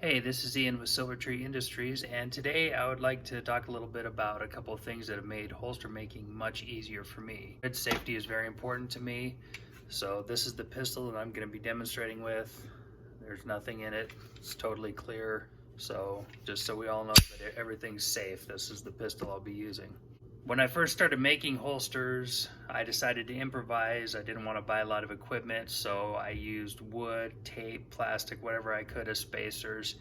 Hey, this is Ian with Silver Tree Industries, and today I would like to talk a little bit about a couple of things that have made holster making much easier for me. Safety is very important to me, so this is the pistol that I'm going to be demonstrating with. There's nothing in it, it's totally clear, so just so we all know that everything's safe, this is the pistol I'll be using. When I first started making holsters, I decided to improvise. I didn't want to buy a lot of equipment, so I used wood, tape, plastic, whatever I could as spacers,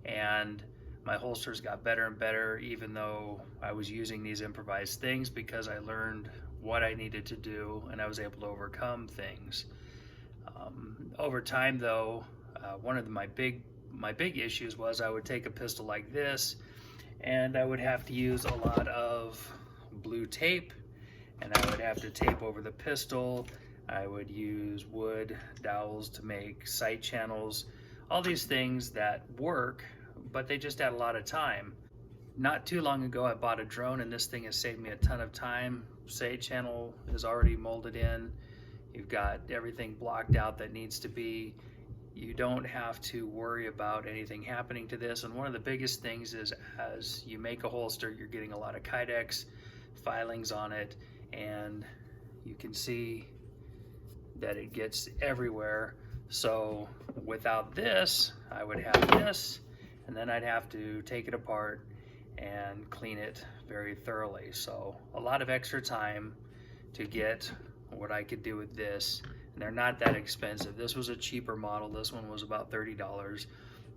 and my holsters got better and better even though I was using these improvised things, because I learned what I needed to do and I was able to overcome things. Over time though, one of my big issues was I would take a pistol like this and I would have to use a lot of blue tape, and I would have to tape over the pistol. I would use wood dowels to make sight channels, all these things that work, but they just add a lot of time. Not too long ago I bought a drone, and this thing has saved me a ton of time. Sight channel is already molded in. You've got everything blocked out that needs to be. You don't have to worry about anything happening to this. And one of the biggest things is, as you make a holster, you're getting a lot of kydex filings on it, and you can see that it gets everywhere. So without this, I would have this, and then I'd have to take it apart and clean it very thoroughly. So a lot of extra time to get what I could do with this. And they're not that expensive. This was a cheaper model. This one was about $30.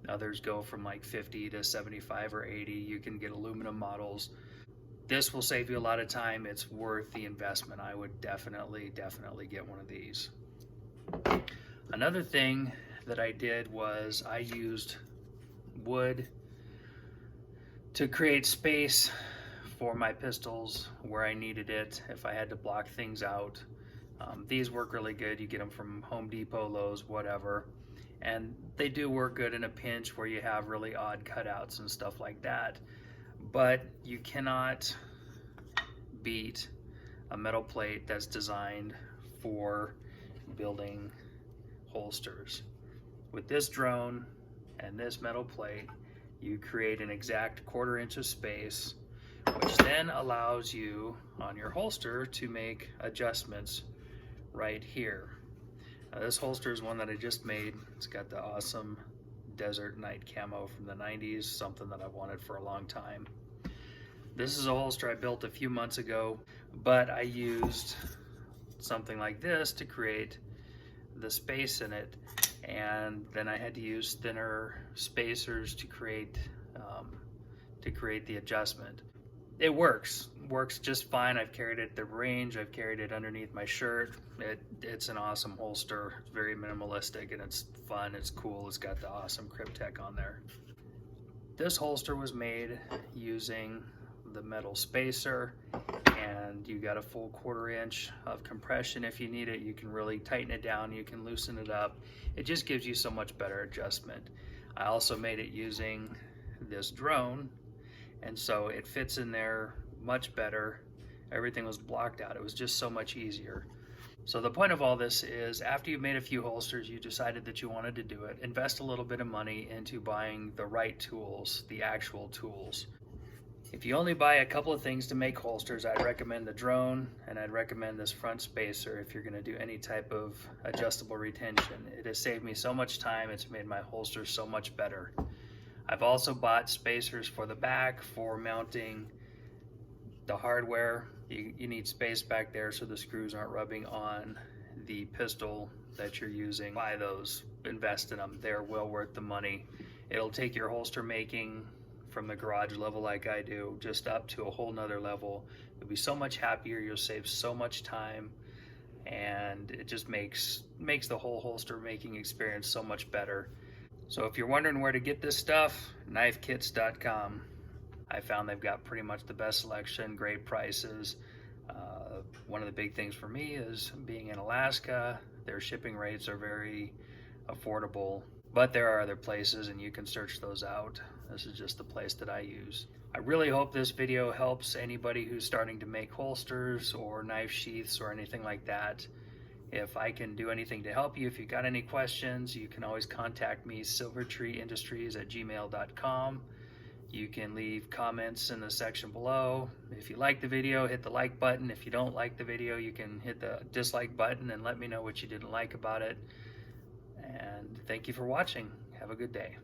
Others go from like 50 to 75 or 80. You can get aluminum models. This will save you a lot of time. It's worth the investment. I would definitely get one of these. Another thing that I did was I used wood to create space for my pistols where I needed it, if I had to block things out. These work really good. You get them from Home Depot, Lowe's, whatever, and they do work good in a pinch where you have really odd cutouts and stuff like that. But you cannot beat a metal plate that's designed for building holsters. With this drone and this metal plate, you create an exact 1/4 inch of space, which then allows you on your holster to make adjustments right here. Now, this holster is one that I just made. It's got the awesome desert night camo from the 90s, something that I've wanted for a long time. This is a holster I built a few months ago, but I used something like this to create the space in it, and then I had to use thinner spacers to create the adjustment. It works just fine. I've carried it at the range, I've carried it underneath my shirt. It's an awesome holster. It's very minimalistic and it's fun, it's cool, it's got the awesome Cryptek on there. This holster was made using the metal spacer, and you got a full 1/4 inch of compression if you need it. You can really tighten it down, you can loosen it up. It just gives you so much better adjustment. I also made it using this drone, and so it fits in there much better. Everything was blocked out. It was just so much easier. So the point of all this is, after you've made a few holsters, you decided that you wanted to do it, invest a little bit of money into buying the right tools, the actual tools. If you only buy a couple of things to make holsters, I'd recommend the drone, and I'd recommend this front spacer if you're going to do any type of adjustable retention. It has saved me so much time. It's made my holsters so much better. I've also bought spacers for the back for mounting the hardware. You need space back there so the screws aren't rubbing on the pistol that you're using. Buy those, invest in them. They're well worth the money. It'll take your holster making from the garage level like I do just up to a whole nother level. You'll be so much happier, you'll save so much time, and it just makes the whole holster making experience so much better. So if you're wondering where to get this stuff, knifekits.com. I found they've got pretty much the best selection, great prices. One of the big things for me is being in Alaska, their shipping rates are very affordable, but there are other places and you can search those out. This is just the place that I use. I really hope this video helps anybody who's starting to make holsters or knife sheaths or anything like that. If I can do anything to help you, if you got any questions, you can always contact me, silvertreeindustries@gmail.com. You can leave comments in the section below. If you like the video, hit the like button. If you don't like the video, you can hit the dislike button and let me know what you didn't like about it. And thank you for watching. Have a good day.